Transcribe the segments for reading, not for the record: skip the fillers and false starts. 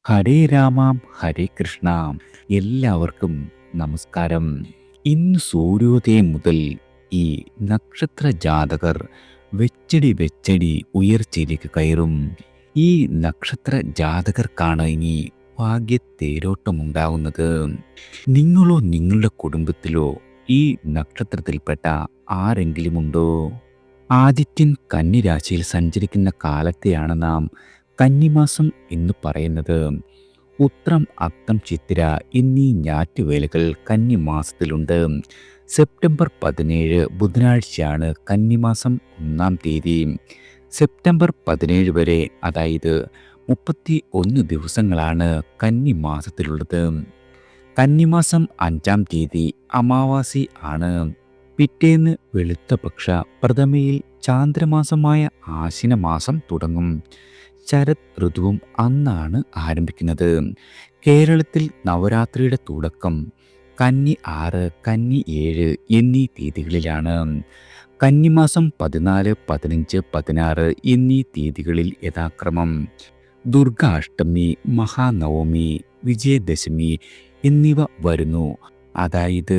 ഹരേ രാമാം ഹരേ കൃഷ്ണ. എല്ലാവർക്കും നമസ്കാരം. ഇന്ന് സൂര്യോദയം മുതൽ ഈ നക്ഷത്ര ജാതകർ വെച്ചടി വെച്ചടി ഉയർച്ചയിലേക്ക് കയറും. ഈ നക്ഷത്ര ജാതകർക്കാണ് ഇനി ഭാഗ്യത്തേരോട്ടമുണ്ടാകുന്നത്. നിങ്ങളോ നിങ്ങളുടെ കുടുംബത്തിലോ ഈ നക്ഷത്രത്തിൽപ്പെട്ട ആരെങ്കിലും ഉണ്ടോ? ആദിത്യൻ കന്നിരാശിയിൽ സഞ്ചരിക്കുന്ന കാലത്തെയാണ് നാം കന്നിമാസം എന്ന് പറയുന്നത്. ഉത്രം, അത്തം, ചിത്തിര എന്നീ ഞാറ്റുവേലകൾ കന്നിമാസത്തിലുണ്ട്. സെപ്റ്റംബർ 17 ബുധനാഴ്ചയാണ് കന്നിമാസം 1-ാം തീയതി. സെപ്റ്റംബർ 17 വരെ, അതായത് 31 ദിവസങ്ങളാണ് കന്നിമാസത്തിലുള്ളത്. കന്നിമാസം 5-ാം തീയതി അമാവാസി ആണ്. പിറ്റേന്ന് വെളുത്തപക്ഷ പ്രഥമയിൽ ചാന്ദ്രമാസമായ ആശ്വിനമാസം തുടങ്ങും. ശരത് ഋതുവും അന്നാണ് ആരംഭിക്കുന്നത്. കേരളത്തിൽ നവരാത്രിയുടെ തുടക്കം കന്നി 6, കന്നി 7 എന്നീ തീയതികളിലാണ്. കന്നിമാസം 14, 15, 16 എന്നീ തീയതികളിൽ യഥാക്രമം ദുർഗാഷ്ടമി, മഹാനവമി, വിജയദശമി എന്നിവ വരുന്നു. അതായത്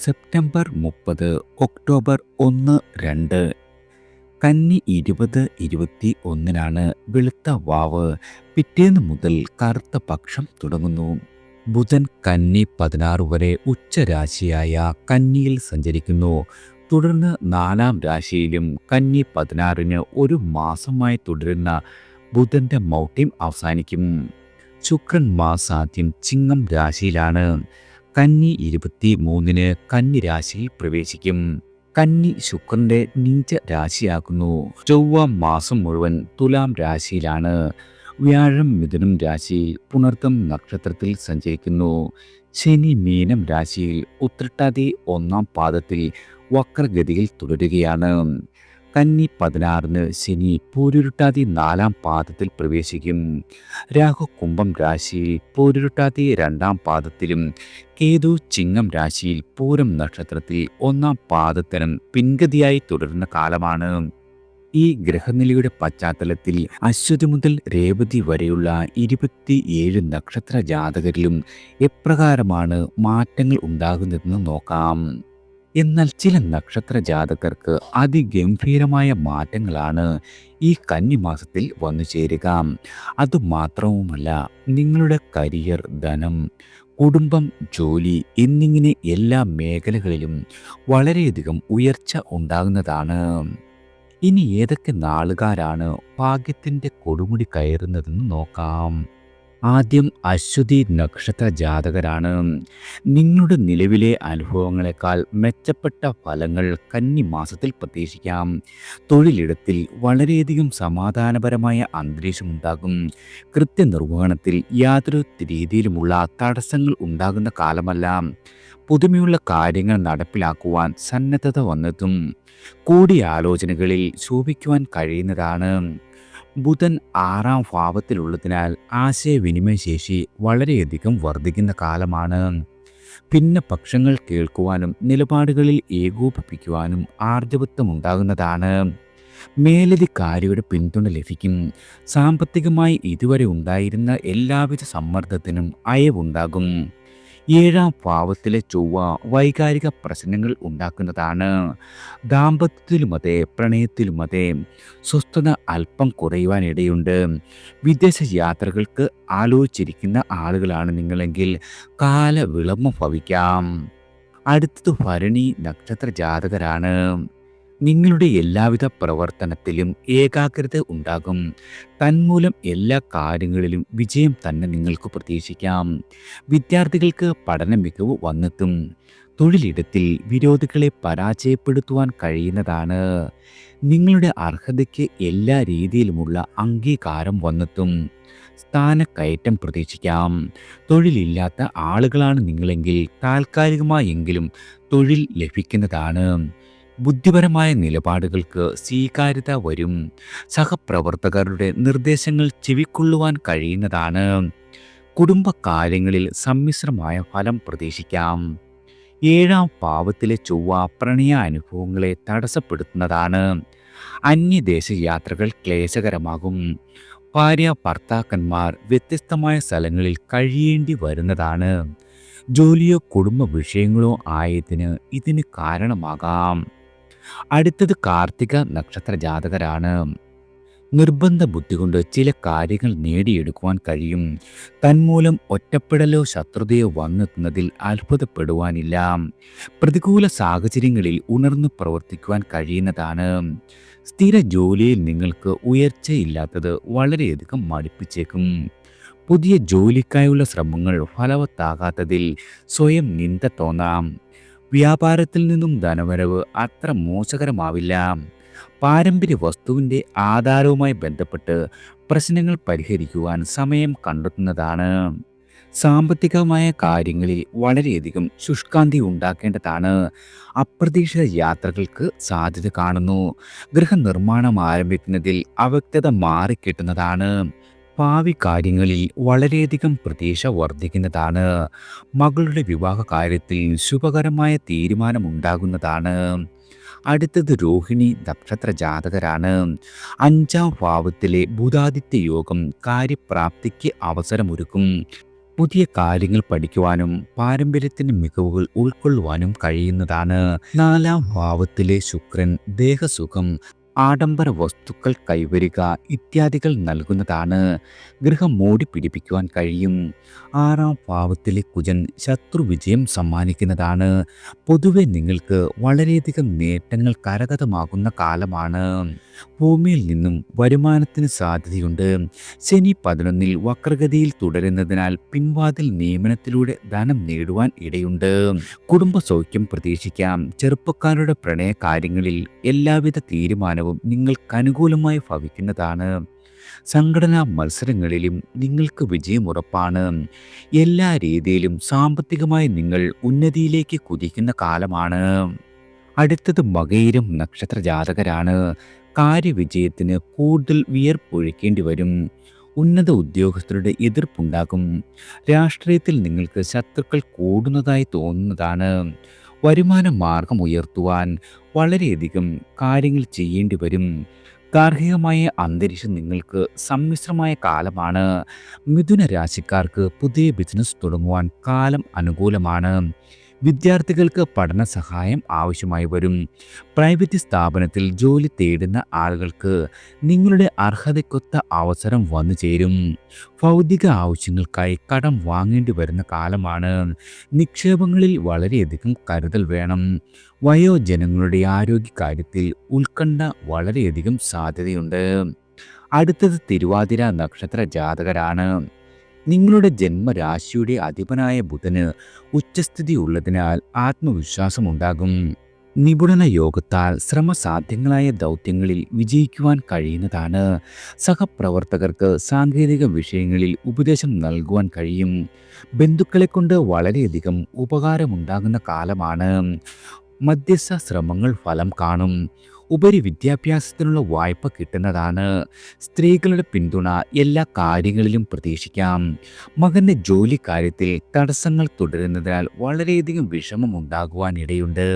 സെപ്റ്റംബർ 30, ഒക്ടോബർ 1, 2. കന്നി 20, 21 വെളുത്ത വാവ്. പിറ്റേന്ന് മുതൽ കറുത്ത പക്ഷം തുടങ്ങുന്നു. ബുധൻ കന്നി 16 വരെ ഉച്ചരാശിയായ കന്നിയിൽ സഞ്ചരിക്കുന്നു. തുടർന്ന് 4-ാം രാശിയിലും കന്നി 16 ഒരു മാസമായി തുടരുന്ന ബുധന്റെ മൗഢ്യം അവസാനിക്കും. ശുക്രൻ മാസാദ്യം ചിങ്ങം രാശിയിലാണ്. കന്നി 23 കന്നി രാശിയിൽ പ്രവേശിക്കും. കന്നി ശുക്രന്റെ നീച രാശിയാകുന്നു. ചൊവ്വ മാസം മുഴുവൻ തുലാം രാശിയിലാണ്. വ്യാഴം മിഥുനം രാശിയിൽ പുണർതം നക്ഷത്രത്തിൽ സഞ്ചരിക്കുന്നു. ശനി മീനം രാശിയിൽ ഉത്രട്ടാതി 1-ാം പാദത്തിൽ വക്രഗതിയിൽ തുടരുകയാണ്. കന്നി 16 ശനി പൂരുരുട്ടാതി 4-ാം പാദത്തിൽ പ്രവേശിക്കും. രാഹു കുംഭം രാശിയിൽ പൂരുരുട്ടാതി 2-ാം പാദത്തിലും കേതു ചിങ്ങം രാശിയിൽ പൂരം നക്ഷത്രത്തിൽ 1-ാം പാദത്തിനും പിൻഗതിയായി തുടരുന്ന കാലമാണ്. ഈ ഗ്രഹനിലയുടെ പശ്ചാത്തലത്തിൽ അശ്വതി മുതൽ രേവതി വരെയുള്ള 27 നക്ഷത്ര ജാതകരിലും എപ്രകാരമാണ് മാറ്റങ്ങൾ ഉണ്ടാകുന്നതെന്ന് നോക്കാം. എന്നാൽ ചില നക്ഷത്ര ജാതകർക്ക് അതിഗംഭീരമായ മാറ്റങ്ങളാണ് ഈ കന്നിമാസത്തിൽ വന്നു ചേരുക. അതുമാത്രവുമല്ല, നിങ്ങളുടെ കരിയർ, ധനം, കുടുംബം, ജോലി എന്നിങ്ങനെ എല്ലാ മേഖലകളിലും വളരെയധികം ഉയർച്ച ഉണ്ടാകുന്നതാണ്. ഇനി ഏതൊക്കെ നാളുകാരാണ് ഭാഗ്യത്തിൻ്റെ കൊടുമുടി കയറുന്നതെന്ന് നോക്കാം. ആദ്യം അശ്വതി നക്ഷത്ര ജാതകരാണ്. നിങ്ങളുടെ നിലവിലെ അനുഭവങ്ങളെക്കാൾ മെച്ചപ്പെട്ട ഫലങ്ങൾ കന്നിമാസത്തിൽ പ്രതീക്ഷിക്കാം. തൊഴിലിടത്തിൽ വളരെയധികം സമാധാനപരമായ അന്തരീക്ഷമുണ്ടാകും. കൃത്യനിർവഹണത്തിൽ യാതൊരു രീതിയിലുമുള്ള തടസ്സങ്ങൾ ഉണ്ടാകുന്ന കാലമല്ല. പുതുമയുള്ള കാര്യങ്ങൾ നടപ്പിലാക്കുവാൻ സന്നദ്ധത വന്നെത്തും. കൂടിയാലോചനകളിൽ ശോഭിക്കുവാൻ കഴിയുന്നതാണ്. ബുധൻ 6-ാം ഭാവത്തിലുള്ളതിനാൽ ആശയവിനിമയ ശേഷി വളരെയധികം വർദ്ധിക്കുന്ന കാലമാണ്. ഭിന്നപക്ഷങ്ങൾ കേൾക്കുവാനും നിലപാടുകളിൽ ഏകോപിപ്പിക്കുവാനും ആർജവത്വമുണ്ടാകുന്നതാണ്. മേലധികാരിയുടെ പിന്തുണ ലഭിക്കും. സാമ്പത്തികമായി ഇതുവരെ ഉണ്ടായിരുന്ന എല്ലാവിധ സമ്മർദ്ദത്തിനും അയവുണ്ടാകും. 7-ാം ഭാവത്തിലെ ചൊവ്വ വൈകാരിക പ്രശ്നങ്ങൾ ഉണ്ടാക്കുന്നതാണ്. ദാമ്പത്യത്തിലുമതെ പ്രണയത്തിലുമതെ സ്വസ്ഥത അല്പം കുറയുവാനിടയുണ്ട്. വിദേശ യാത്രകൾക്ക് ആലോചിച്ചിരിക്കുന്ന ആളുകളാണ് നിങ്ങളെങ്കിൽ കാലവിളംബം ഭവിക്കാം. അടുത്തത് ഭരണി നക്ഷത്ര ജാതകരാണ്. നിങ്ങളുടെ എല്ലാവിധ പ്രവർത്തനത്തിലും ഏകാഗ്രത ഉണ്ടാകും. തന്മൂലം എല്ലാ കാര്യങ്ങളിലും വിജയം തന്നെ നിങ്ങൾക്ക് പ്രതീക്ഷിക്കാം. വിദ്യാർത്ഥികൾക്ക് പഠന മികവ് വന്നെത്തും. തൊഴിലിടത്തിൽ വിരോധികളെ പരാജയപ്പെടുത്തുവാൻ കഴിയുന്നതാണ്. നിങ്ങളുടെ അർഹതയ്ക്ക് എല്ലാ രീതിയിലുമുള്ള അംഗീകാരം വന്നെത്തും. സ്ഥാനക്കയറ്റം പ്രതീക്ഷിക്കാം. തൊഴിലില്ലാത്ത ആളുകളാണ് നിങ്ങളെങ്കിൽ താൽക്കാലികമായെങ്കിലും തൊഴിൽ ലഭിക്കുന്നതാണ്. ബുദ്ധിപരമായ നിലപാടുകൾക്ക് സ്വീകാര്യത വരും. സഹപ്രവർത്തകരുടെ നിർദ്ദേശങ്ങൾ ചെവിക്കൊള്ളുവാൻ കഴിയുന്നതാണ്. കുടുംബകാര്യങ്ങളിൽ സമ്മിശ്രമായ ഫലം പ്രതീക്ഷിക്കാം. 7-ാം ഭാവത്തിലെ ചൊവ്വ പ്രണയാനുഭവങ്ങളെ തടസ്സപ്പെടുത്തുന്നതാണ്. അന്യദേശ യാത്രകൾ ക്ലേശകരമാകും. ഭാര്യ ഭർത്താക്കന്മാർ വ്യത്യസ്തമായ സ്ഥലങ്ങളിൽ കഴിയേണ്ടി വരുന്നതാണ്. ജോലിയോ കുടുംബ വിഷയങ്ങളോ ആയതിന് ഇതിന് കാരണമാകാം. അടുത്തത് കാർത്തിക നക്ഷത്ര ജാതകരാണ്. നിർബന്ധ ബുദ്ധി കൊണ്ട് ചില കാര്യങ്ങൾ നേടിയെടുക്കുവാൻ കഴിയും. തന്മൂലം ഒറ്റപ്പെടലോ ശത്രുതയോ വന്നെത്തുന്നതിൽ അത്ഭുതപ്പെടുവാനില്ല. പ്രതികൂല സാഹചര്യങ്ങളിൽ ഉണർന്നു പ്രവർത്തിക്കുവാൻ കഴിയുന്നതാണ്. സ്ഥിര ജോലിയിൽ നിങ്ങൾക്ക് ഉയർച്ചയില്ലാത്തത് വളരെയധികം മടുപ്പിച്ചേക്കും. പുതിയ ജോലിക്കായുള്ള ശ്രമങ്ങൾ ഫലവത്താകാത്തതിൽ സ്വയം നിന്ദ തോന്നാം. വ്യാപാരത്തിൽ നിന്നും ധനവരവ് അത്ര മോശകരമാവില്ല. പാരമ്പര്യ വസ്തുവിൻ്റെ ആധാരവുമായി ബന്ധപ്പെട്ട് പ്രശ്നങ്ങൾ പരിഹരിക്കുവാൻ സമയം കണ്ടെത്തുന്നതാണ്. സാമ്പത്തികമായ കാര്യങ്ങളിൽ വളരെയധികം ശുഷ്കാന്തി ഉണ്ടാക്കേണ്ടതാണ്. അപ്രതീക്ഷിത യാത്രകൾക്ക് സാധ്യത കാണുന്നു. ഗൃഹനിർമ്മാണം ആരംഭിക്കുന്നതിൽ അവ്യക്തത മാറിക്കിട്ടുന്നതാണ്. ഭാവി കാര്യങ്ങളിൽ വളരെയധികം പ്രതീക്ഷ വർദ്ധിക്കുന്നതാണ്. മകളുടെ വിവാഹ കാര്യത്തിൽ ശുഭകരമായ തീരുമാനമുണ്ടാകുന്നതാണ്. അടുത്തത് രോഹിണി നക്ഷത്ര ജാതകരാണ്. 5ാം ഭാവത്തിലെ ബുധാദിത്യ യോഗം കാര്യപ്രാപ്തിക്ക് അവസരമൊരുക്കും. പുതിയ കാര്യങ്ങൾ പഠിക്കുവാനും പാരമ്പര്യത്തിൻ്റെ മികവുകൾ ഉൾക്കൊള്ളുവാനും കഴിയുന്നതാണ്. 4ാം ഭാവത്തിലെ ശുക്രൻ ദേഹസുഖം, ആഡംബര വസ്തുക്കൾ കൈവരിക ഇത്യാദികൾ നൽകുന്നതാണ്. ഗൃഹം മൂടി പിടിപ്പിക്കുവാൻ കഴിയും. 6ാം ഭാവത്തിലെ കുജൻ ശത്രുവിജയം സമ്മാനിക്കുന്നതാണ്. പൊതുവെ നിങ്ങൾക്ക് വളരെയധികം നേട്ടങ്ങൾ കരഗതമാകുന്ന കാലമാണ്. ഭൂമിയിൽ നിന്നും വരുമാനത്തിന് സാധ്യതയുണ്ട്. ശനി 11ൽ വക്രഗതിയിൽ തുടരുന്നതിനാൽ പിൻവാതിൽ നിയമനത്തിലൂടെ ധനം നേടുവാൻ ഇടയുണ്ട്. കുടുംബ സൗഖ്യം പ്രതീക്ഷിക്കാം. ചെറുപ്പക്കാരുടെ പ്രണയ കാര്യങ്ങളിൽ എല്ലാവിധ തീരുമാനവും നിങ്ങൾക്ക് അനുകൂലമായി ഭവിക്കുന്നതാണ്. സംഘടനാ മത്സരങ്ങളിലും നിങ്ങൾക്ക് വിജയമുറപ്പാണ്. എല്ലാ രീതിയിലും സാമ്പത്തികമായി നിങ്ങൾ ഉന്നതിയിലേക്ക് കുതിക്കുന്ന കാലമാണ്. അടുത്തത് മകയിരം നക്ഷത്ര ജാതകരാണ്. കാര്യവിജയത്തിന് കൂടുതൽ വിയർപ്പൊഴിക്കേണ്ടി വരും. ഉന്നത ഉദ്യോഗസ്ഥരുടെ എതിർപ്പുണ്ടാകും. രാഷ്ട്രീയത്തിൽ നിങ്ങൾക്ക് ശത്രുക്കൾ കൂടുന്നതായി തോന്നുന്നതാണ്. വരുമാന മാർഗം ഉയർത്തുവാൻ വളരെയധികം കാര്യങ്ങൾ ചെയ്യേണ്ടി വരും. ഗാർഹികമായ അന്തരീക്ഷം നിങ്ങൾക്ക് സമ്മിശ്രമായ കാലമാണ്. മിഥുന രാശിക്കാർക്ക് പുതിയ ബിസിനസ് തുടങ്ങുവാൻ കാലം അനുകൂലമാണ്. വിദ്യാർത്ഥികൾക്ക് പഠന സഹായം ആവശ്യമായി വരും. പ്രൈവറ്റ് സ്ഥാപനത്തിൽ ജോലി തേടുന്ന ആളുകൾക്ക് നിങ്ങളുടെ അർഹതയ്ക്കൊത്ത അവസരം വന്നു ചേരും. ഭൗതിക ആവശ്യങ്ങൾക്കായി കടം വാങ്ങേണ്ടി വരുന്ന കാലമാണ്. നിക്ഷേപങ്ങളിൽ വളരെയധികം കരുതൽ വേണം. വയോജനങ്ങളുടെ ആരോഗ്യകാര്യത്തിൽ ഉത്കണ്ഠ വളരെയധികം സാധ്യതയുണ്ട്. അടുത്തത് തിരുവാതിര നക്ഷത്ര ജാതകരാണ്. നിങ്ങളുടെ ജന്മരാശിയുടെ അധിപനായ ബുധന് ഉച്ചസ്ഥിതി ഉള്ളതിനാൽ ആത്മവിശ്വാസമുണ്ടാകും. നിപുണന യോഗത്താൽ ശ്രമസാധ്യങ്ങളായ ദൗത്യങ്ങളിൽ വിജയിക്കുവാൻ കഴിയുന്നതാണ്. സഹപ്രവർത്തകർക്ക് സാങ്കേതിക വിഷയങ്ങളിൽ ഉപദേശം നൽകുവാൻ കഴിയും. ബന്ധുക്കളെ കൊണ്ട് വളരെയധികം ഉപകാരമുണ്ടാകുന്ന കാലമാണ്. മധ്യസ്ഥ ശ്രമങ്ങൾ ഫലം കാണും. ഉപരി വിദ്യാഭ്യാസത്തിനുള്ള വായ്പ കിട്ടുന്നതാണ്. സ്ത്രീകളുടെ പിന്തുണ എല്ലാ കാര്യങ്ങളിലും പ്രതീക്ഷിക്കാം. മകൻ്റെ ജോലി കാര്യത്തിൽ തടസ്സങ്ങൾ തുടരുന്നതിനാൽ വളരെയധികം വിഷമം ഉണ്ടാകുവാൻ ഇടയുണ്ട്.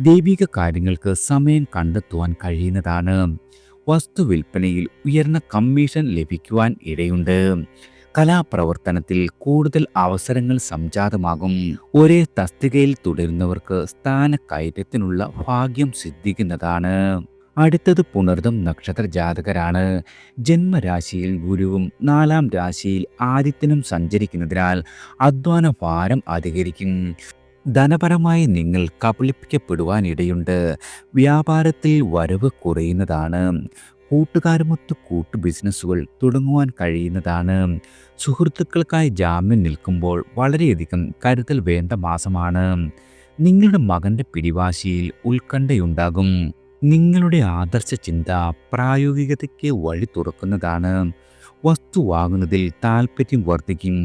ദൈവിക കാര്യങ്ങൾക്ക് സമയം കണ്ടെത്തുവാൻ കഴിയുന്നതാണ്. വസ്തു വിൽപ്പനയിൽ ഉയർന്ന കമ്മീഷൻ ലഭിക്കുവാൻ ഇടയുണ്ട്. കലാപ്രവർത്തനത്തിൽ കൂടുതൽ അവസരങ്ങൾ സംജാതമാകും. ഒരേ തസ്തികയിൽ തുടരുന്നവർക്ക് സ്ഥാനക്കയറ്റത്തിനുള്ള ഭാഗ്യം സിദ്ധിക്കുന്നതാണ്. അടുത്തത് പുണർദം നക്ഷത്ര ജാതകരാണ്. ജന്മരാശിയിൽ ഗുരുവും 4ാം രാശിയിൽ ആദിത്യനും സഞ്ചരിക്കുന്നതിനാൽ അധ്വാന ഭാരം അധികരിക്കും. ധനപരമായി നിങ്ങൾ കബളിപ്പിക്കപ്പെടുവാനിടയുണ്ട്. വ്യാപാരത്തിൽ വരവ് കുറയുന്നതാണ്. കൂട്ടുകാരുമൊത്ത് കൂട്ടു ബിസിനസ്സുകൾ തുടങ്ങുവാൻ കഴിയുന്നതാണ്. സുഹൃത്തുക്കൾക്കായി ജാമ്യം നിൽക്കുമ്പോൾ വളരെയധികം കരുതൽ വേണ്ട മാസമാണ്. നിങ്ങളുടെ മകൻ്റെ പിടിവാശിയിൽ ഉത്കണ്ഠയുണ്ടാകും. നിങ്ങളുടെ ആദർശ ചിന്ത പ്രായോഗികതയ്ക്ക് വഴി തുറക്കുന്നതാണ്. വസ്തു വാങ്ങുന്നതിൽ താല്പര്യം വർദ്ധിക്കും.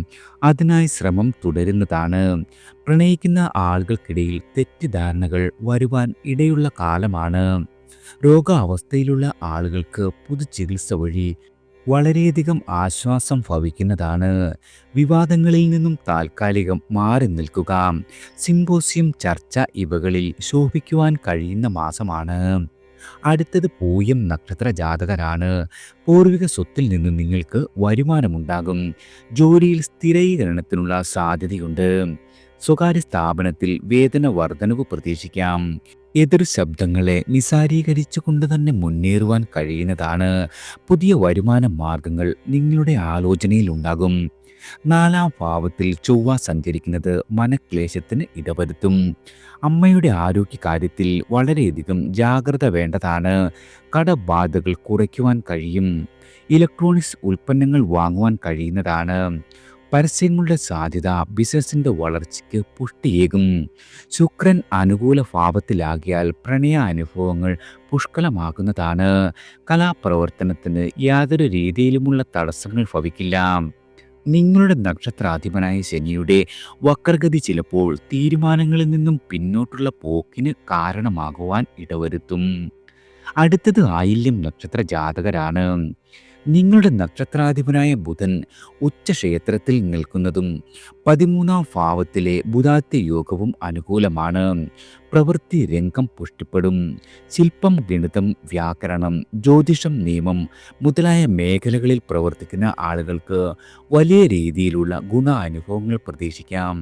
അതിനായി ശ്രമം തുടരുന്നതാണ്. പ്രണയിക്കുന്ന ആളുകൾക്കിടയിൽ തെറ്റിദ്ധാരണകൾ വരുവാൻ ഇടയുള്ള കാലമാണ്. രോഗാവസ്ഥയിലുള്ള ആളുകൾക്ക് പുതുചികിത്സ വഴി വളരെയധികം ആശ്വാസം ഭവിക്കുന്നതാണ്. വിവാദങ്ങളിൽ നിന്നും താൽക്കാലികം മാറി നിൽക്കുക. സിമ്പോസിയം ചർച്ച ഇവകളിൽ ശോഭിക്കുവാൻ കഴിയുന്ന മാസമാണ്. അടുത്തത് പൂയം നക്ഷത്ര ജാതകരാണ്. പൂർവിക സ്വത്തിൽ നിന്ന് നിങ്ങൾക്ക് വരുമാനമുണ്ടാകും. ജോലിയിൽ സ്ഥിരീകരണത്തിനുള്ള സാധ്യതയുണ്ട്. സ്വകാര്യ സ്ഥാപനത്തിൽ വേതന വർധനവ് പ്രതീക്ഷിക്കാം. എതിർ ശബ്ദങ്ങളെ നിസാരീകരിച്ചുകൊണ്ട് തന്നെ മുന്നേറുവാൻ കഴിയുന്നതാണ്. പുതിയ വരുമാന മാർഗങ്ങൾ നിങ്ങളുടെ ആലോചനയിൽ ഉണ്ടാകും. നാലാം ഭാവത്തിൽ ചൊവ്വ സഞ്ചരിക്കുന്നത് മനക്ലേശത്തിന് ഇടവരുത്തും. അമ്മയുടെ ആരോഗ്യകാര്യത്തിൽ വളരെയധികം ജാഗ്രത വേണ്ടതാണ്. കടബാധകൾ കുറയ്ക്കുവാൻ കഴിയും. ഇലക്ട്രോണിക്സ് ഉൽപ്പന്നങ്ങൾ വാങ്ങുവാൻ കഴിയുന്നതാണ്. പരസ്യങ്ങളുടെ സാധ്യത ബിസിനസിന്റെ വളർച്ചയ്ക്ക് പുഷ്ടിയേകും. ശുക്രൻ അനുകൂല ഭാവത്തിലാകിയാൽ പ്രണയ അനുഭവങ്ങൾ പുഷ്കലമാകുന്നതാണ്. കലാപ്രവർത്തനത്തിന് യാതൊരു രീതിയിലുമുള്ള തടസ്സങ്ങൾ ഭവിക്കില്ല. നിങ്ങളുടെ നക്ഷത്രാധിപനായ ശനിയുടെ വക്രഗതി ചിലപ്പോൾ തീരുമാനങ്ങളിൽ നിന്നും പിന്നോട്ടുള്ള പോക്കിന് കാരണമാകുവാൻ ഇടവരുത്തും. അടുത്തത് ആയില്യം നക്ഷത്ര ജാതകരാണ്. നിങ്ങളുടെ നക്ഷത്രാധിപനായ ബുധൻ ഉച്ചക്ഷേത്രത്തിൽ നിൽക്കുന്നതും 13ാം ഭാവത്തിലെ ബുധാത്യ യോഗവും അനുകൂലമാണ്. പ്രവൃത്തി രംഗം പുഷ്ടിപ്പെടും. ശില്പം, ഗണിതം, വ്യാകരണം, ജ്യോതിഷം, നിയമം മുതലായ മേഖലകളിൽ പ്രവർത്തിക്കുന്ന ആളുകൾക്ക് വലിയ രീതിയിലുള്ള ഗുണാനുഭവങ്ങൾ പ്രതീക്ഷിക്കാം.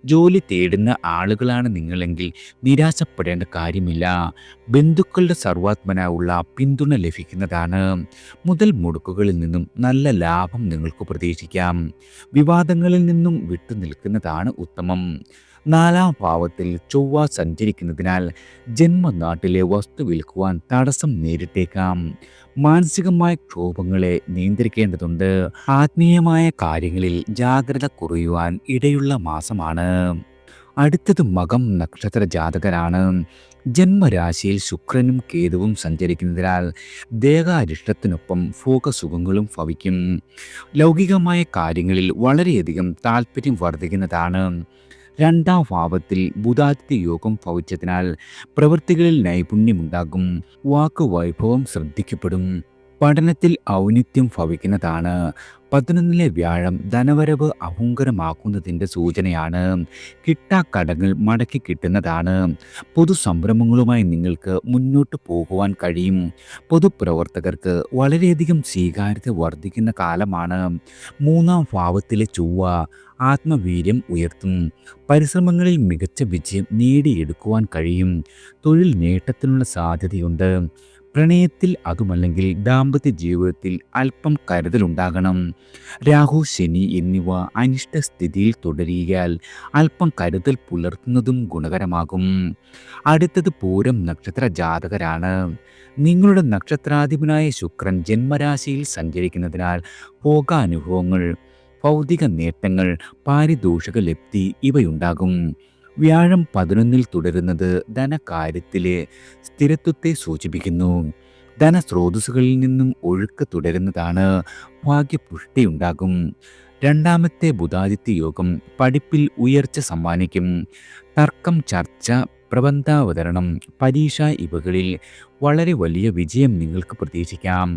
ജോലി തേടുന്ന ആളുകളാണ് നിങ്ങളെങ്കിൽ നിരാശപ്പെടേണ്ട കാര്യമില്ല. ബന്ധുക്കളുടെ സർവാത്മന ഉള്ള പിന്തുണ ലഭിക്കുന്നതാണ്. മുതൽ മുടക്കുകളിൽ നിന്നും നല്ല ലാഭം നിങ്ങൾക്ക് പ്രതീക്ഷിക്കാം. വിവാദങ്ങളിൽ നിന്നും വിട്ടുനിൽക്കുന്നതാണ് ഉത്തമം. നാലാം ഭാവത്തിൽ ചൊവ്വ സഞ്ചരിക്കുന്നതിനാൽ ജന്മനാട്ടിലെ വസ്തു വിൽക്കുവാൻ തടസ്സം നേരിട്ടേക്കാം. മാനസികമായ ക്ഷോഭങ്ങളെ നിയന്ത്രിക്കേണ്ടതുണ്ട്. ആത്മീയമായ കാര്യങ്ങളിൽ ജാഗ്രത കുറയുവാൻ ഇടയുള്ള മാസമാണ്. അടുത്തത് മകം നക്ഷത്ര ജാതകരാണ്. ജന്മരാശിയിൽ ശുക്രനും കേതുവും സഞ്ചരിക്കുന്നതിനാൽ ദേഹാരിഷ്ടത്തിനൊപ്പം ഭോഗസുഖങ്ങളും ഭവിക്കും. ലൗകികമായ കാര്യങ്ങളിൽ വളരെയധികം താല്പര്യം വർദ്ധിക്കുന്നതാണ്. രണ്ടാം ഭാവത്തിൽ ബുധാദിത്യ യോഗം ഭവിച്ചതിനാൽ പ്രവൃത്തികളിൽ നൈപുണ്യമുണ്ടാകും. വാക്കുവൈഭവം ശ്രദ്ധിക്കപ്പെടും. പഠനത്തിൽ ഔന്നിത്യം ഭവിക്കുന്നതാണ്. 11ലെ വ്യാഴം ധനവരവ് അഭൂങ്കരമാക്കുന്നതിൻ്റെ സൂചനയാണ്. കിട്ടാക്കടങ്ങൾ മടക്കി കിട്ടുന്നതാണ്. പൊതുസംരംഭങ്ങളുമായി നിങ്ങൾക്ക് മുന്നോട്ട് പോകുവാൻ കഴിയും. പൊതുപ്രവർത്തകർക്ക് വളരെയധികം സ്വീകാര്യത വർദ്ധിക്കുന്ന കാലമാണ്. 3ാം ഭാവത്തിലെ ചൊവ്വ ആത്മവീര്യം ഉയർത്തും. പരിശ്രമങ്ങളിൽ മികച്ച വിജയം നേടിയെടുക്കുവാൻ കഴിയും. തൊഴിൽ നേട്ടത്തിനുള്ള സാധ്യതയുണ്ട്. പ്രണയത്തിൽ അതുമല്ലെങ്കിൽ ദാമ്പത്യ ജീവിതത്തിൽ അല്പം കരുതലുണ്ടാകണം. രാഹു, ശനി എന്നിവ അനിഷ്ടസ്ഥിതിയിൽ തുടരുകയാൽ അല്പം കരുതൽ പുലർത്തുന്നതും ഗുണകരമാകും. അടുത്തത് പൂരം നക്ഷത്ര ജാതകരാണ്. നിങ്ങളുടെ നക്ഷത്രാധിപനായ ശുക്രൻ ജന്മരാശിയിൽ സഞ്ചരിക്കുന്നതിനാൽ ഭോഗാനുഭവങ്ങൾ, ഭൗതിക നേട്ടങ്ങൾ, പാരിതോഷിക ലബ്ധി ഇവയുണ്ടാകും. വ്യാഴം 11ൽ തുടരുന്നത് ധനകാര്യത്തിലെ സ്ഥിരത്വത്തെ സൂചിപ്പിക്കുന്നു. ധനസ്രോതസ്സുകളിൽ നിന്നും ഒഴുക്ക് തുടരുന്നതാണ്. ഭാഗ്യപുഷ്ടിയുണ്ടാകും. രണ്ടാമത്തെ ബുധാദിത്യ യോഗം പഠിപ്പിൽ ഉയർച്ച സമ്മാനിക്കും. തർക്കം, ചർച്ച, പ്രബന്ധാവതരണം, പരീക്ഷ ഇവകളിൽ വളരെ വലിയ വിജയം നിങ്ങൾക്ക് പ്രതീക്ഷിക്കാം.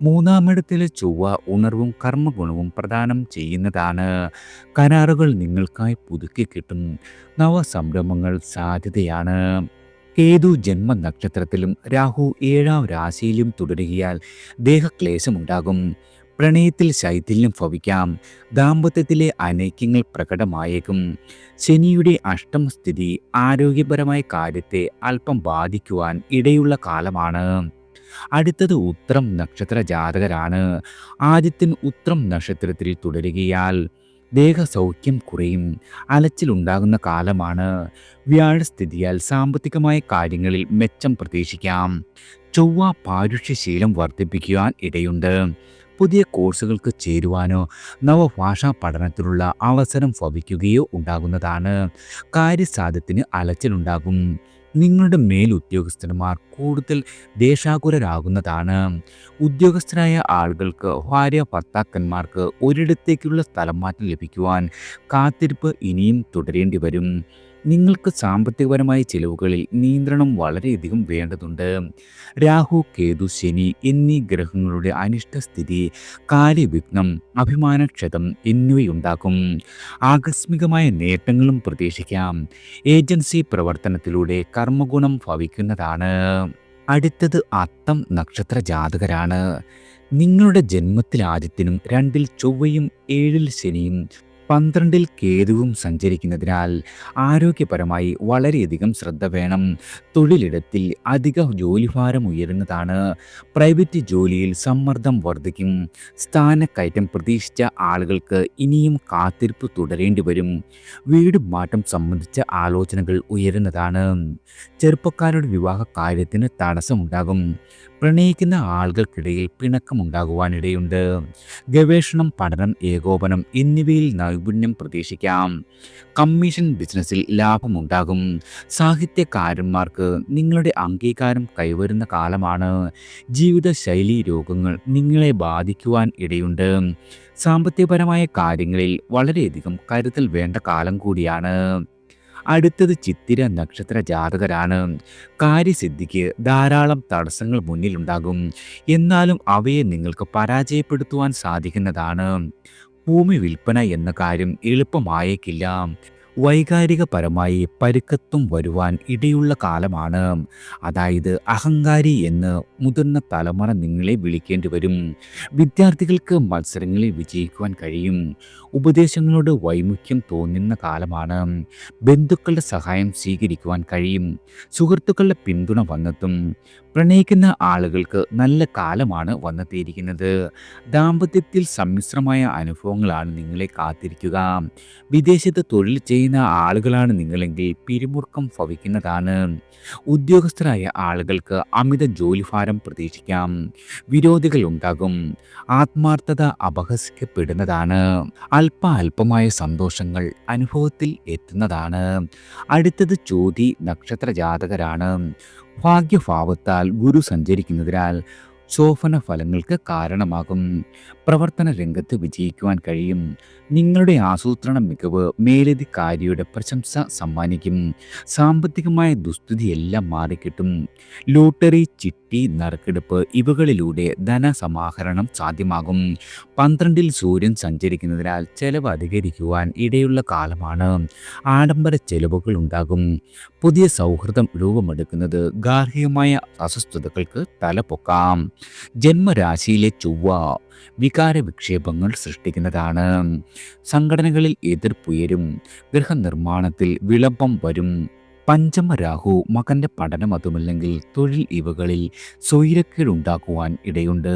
മൂന്നാമിടത്തിലെ ചൊവ്വ ഉണർവും കർമ്മഗുണവും പ്രദാനം ചെയ്യുന്നതാണ്. കരാറുകൾ നിങ്ങൾക്കായി പുതുക്കി കിട്ടും. നവസംരംഭങ്ങൾ സാധ്യതയാണ്. കേതു ജന്മനക്ഷത്രത്തിലും രാഹു 7ാം രാശിയിലും തുടരുകയാൽ ദേഹക്ലേശമുണ്ടാകും. പ്രണയത്തിൽ ശൈഥില്യം ഭവിക്കാം. ദാമ്പത്യത്തിലെ അനൈക്യങ്ങൾ പ്രകടമായേക്കും. ശനിയുടെ അഷ്ടമസ്ഥിതി ആരോഗ്യപരമായ കാര്യത്തെ അല്പം ബാധിക്കുവാൻ ഇടയുള്ള കാലമാണ്. അടുത്തത് ഉത്രം നക്ഷത്ര ജാതകരാണ്. ആദിത്യൻ ഉത്രം നക്ഷത്രത്തിൽ തുടരുകയാൽ ദേഹസൗഖ്യം കുറയും. അലച്ചിലുണ്ടാകുന്ന കാലമാണ്. വ്യാഴസ്ഥിതിയാൽ സാമ്പത്തികമായ കാര്യങ്ങളിൽ മെച്ചം പ്രതീക്ഷിക്കാം. ചൊവ്വ പാരുഷ്യശീലം വർദ്ധിപ്പിക്കുവാൻ ഇടയുണ്ട്. പുതിയ കോഴ്സുകൾക്ക് ചേരുവാനോ നവഭാഷാ പഠനത്തിനുള്ള അവസരം ഭവിക്കുകയോ ഉണ്ടാകുന്നതാണ്. കാര്യസാധ്യത്തിന് അലച്ചിലുണ്ടാകും. നിങ്ങളുടെ മേലുദ്യോഗസ്ഥന്മാർ കൂടുതൽ ദേശാകുലരാകുന്നതാണ്. ഉദ്യോഗസ്ഥരായ ആളുകൾക്ക് ഭാര്യ ഭർത്താക്കന്മാർക്ക് ഒരിടത്തേക്കുള്ള സ്ഥലം മാറ്റം ലഭിക്കുവാൻ കാത്തിരിപ്പ് ഇനിയും തുടരേണ്ടി വരും. നിങ്ങൾക്ക് സാമ്പത്തികപരമായ ചിലവുകളിൽ നിയന്ത്രണം വളരെയധികം വേണ്ടതുണ്ട്. രാഹു, കേതു, ശനി എന്നീ ഗ്രഹങ്ങളുടെ അനിഷ്ടസ്ഥിതി കാര്യവിഘ്നം, അഭിമാനക്ഷതം എന്നിവയുണ്ടാക്കും. ആകസ്മികമായ നേട്ടങ്ങളും പ്രതീക്ഷിക്കാം. ഏജൻസി പ്രവർത്തനത്തിലൂടെ കർമ്മഗുണം ഭവിക്കുന്നതാണ്. അടുത്തത് അത്തം നക്ഷത്ര ജാതകരാണ്. നിങ്ങളുടെ ജന്മത്തിൽ ആദിത്യനും 2-ൽ ചൊവ്വയും 7-ൽ ശനിയും 12-ൽ കേതുവും സഞ്ചരിക്കുന്നതിനാൽ ആരോഗ്യപരമായി വളരെയധികം ശ്രദ്ധ വേണം. തൊഴിലിടത്തിൽ അധിക ജോലിഭാരം ഉയരുന്നതാണ്. പ്രൈവറ്റ് ജോലിയിൽ സമ്മർദ്ദം വർദ്ധിക്കും. സ്ഥാനക്കയറ്റം പ്രതീക്ഷിച്ച ആളുകൾക്ക് ഇനിയും കാത്തിരിപ്പ് തുടരേണ്ടി വരും. വീട് മാറ്റം സംബന്ധിച്ച ആലോചനകൾ ഉയരുന്നതാണ്. ചെറുപ്പക്കാരുടെ വിവാഹ കാര്യത്തിന് തടസ്സമുണ്ടാകും. പ്രണയിക്കുന്ന ആളുകൾക്കിടയിൽ പിണക്കമുണ്ടാകുവാനിടയുണ്ട്. ഗവേഷണം, പഠനം, ഏകോപനം എന്നിവയിൽ നൈപുണ്യം പ്രതീക്ഷിക്കാം. കമ്മീഷൻ ബിസിനസ്സിൽ ലാഭമുണ്ടാകും. സാഹിത്യകാരന്മാർക്ക് നിങ്ങളുടെ അംഗീകാരം കൈവരുന്ന കാലമാണ്. ജീവിതശൈലി രോഗങ്ങൾ നിങ്ങളെ ബാധിക്കുവാൻ ഇടയുണ്ട്. സാമ്പത്തികപരമായ കാര്യങ്ങളിൽ വളരെയധികം കരുതൽ വേണ്ട കാലം കൂടിയാണ്. അടുത്തത് ചിത്തിര നക്ഷത്ര ജാതകരാണ്. കാര്യസിദ്ധിക്ക് ധാരാളം തടസ്സങ്ങൾ മുന്നിലുണ്ടാകും. എന്നാലും അവയെ നിങ്ങൾക്ക് പരാജയപ്പെടുത്തുവാൻ സാധിക്കുന്നതാണ്. ഭൂമി വിൽപ്പന എന്ന കാര്യം എളുപ്പമായേക്കില്ല. വൈകാരികപരമായി പരുക്കത്വം വരുവാൻ ഇടയുള്ള കാലമാണ്. അതായത് അഹങ്കാരി എന്ന് മുതിർന്ന തലമുറ നിങ്ങളെ വിളിക്കേണ്ടി വരും. വിദ്യാർത്ഥികൾക്ക് മത്സരങ്ങളിൽ വിജയിക്കുവാൻ കഴിയും. ഉപദേശങ്ങളോട് വൈമുഖ്യം തോന്നുന്ന കാലമാണ്. ബന്ധുക്കളുടെ സഹായം സ്വീകരിക്കുവാൻ കഴിയും. സുഹൃത്തുക്കളുടെ പിന്തുണ വന്നെത്തും. പ്രണയിക്കുന്ന ആളുകൾക്ക് നല്ല കാലമാണ് വന്നെത്തിയിരിക്കുന്നത്. ദാമ്പത്യത്തിൽ സമ്മിശ്രമായ അനുഭവങ്ങളാണ് നിങ്ങളെ കാത്തിരിക്കുക. വിദേശത്ത് തൊഴിൽ ചെയ്യുന്ന ആളുകളാണ് നിങ്ങളെങ്കിൽ പിരിമുറുക്കം ഭവിക്കുന്നതാണ്. ഉദ്യോഗസ്ഥരായ ആളുകൾക്ക് അമിത ജോലിഭാരം പ്രതീക്ഷിക്കാം. വിരോധികൾ ഉണ്ടാകും. ആത്മാർത്ഥത അപഹസിക്കപ്പെടുന്നതാണ്. അല്പമായ സന്തോഷങ്ങൾ അനുഭവത്തിൽ എത്തുന്നതാണ്. അടുത്തത് ചോതി നക്ഷത്ര ജാതകരാണ്. ഭാഗ്യഭാവത്താൽ ഗുരു സഞ്ചരിക്കുന്നതിനാൽ ശോഭന ഫലങ്ങൾക്ക് കാരണമാകും. പ്രവർത്തന രംഗത്ത് വിജയിക്കുവാൻ കഴിയും. നിങ്ങളുടെ ആസൂത്രണ മികവ് മേലധികാരിയുടെ പ്രശംസ സമ്മാനിക്കും. സാമ്പത്തികമായ ദുസ്ഥിതിയെല്ലാം മാറിക്കിട്ടും. ലോട്ടറി, ചിട്ടി, നറുക്കെടുപ്പ് ഇവകളിലൂടെ ധനസമാഹരണം സാധ്യമാകും. 12-ൽ സൂര്യൻ സഞ്ചരിക്കുന്നതിനാൽ ചെലവ് അധികരിക്കുവാൻ ഇടയുള്ള കാലമാണ്. ആഡംബര ചെലവുകൾ ഉണ്ടാകും. പുതിയ സൗഹൃദം രൂപമെടുക്കുന്നത് ഗാർഹികമായ അസ്വസ്ഥതകൾക്ക് തലപൊക്കാം. ജന്മരാശിയിലെ ചൊവ്വ വികാര വിക്ഷേപങ്ങൾ സൃഷ്ടിക്കുന്നതാണ്. സംഘടനകളിൽ എതിർപ്പുയരും. ഗൃഹനിർമ്മാണത്തിൽ വിളംബം വരും. പഞ്ചമ രാഹു മകന്റെ പഠനം അതുമല്ലെങ്കിൽ തൊഴിൽ ഇവകളിൽ സ്വൈരക്കേടുണ്ടാക്കുവാൻ ഇടയുണ്ട്.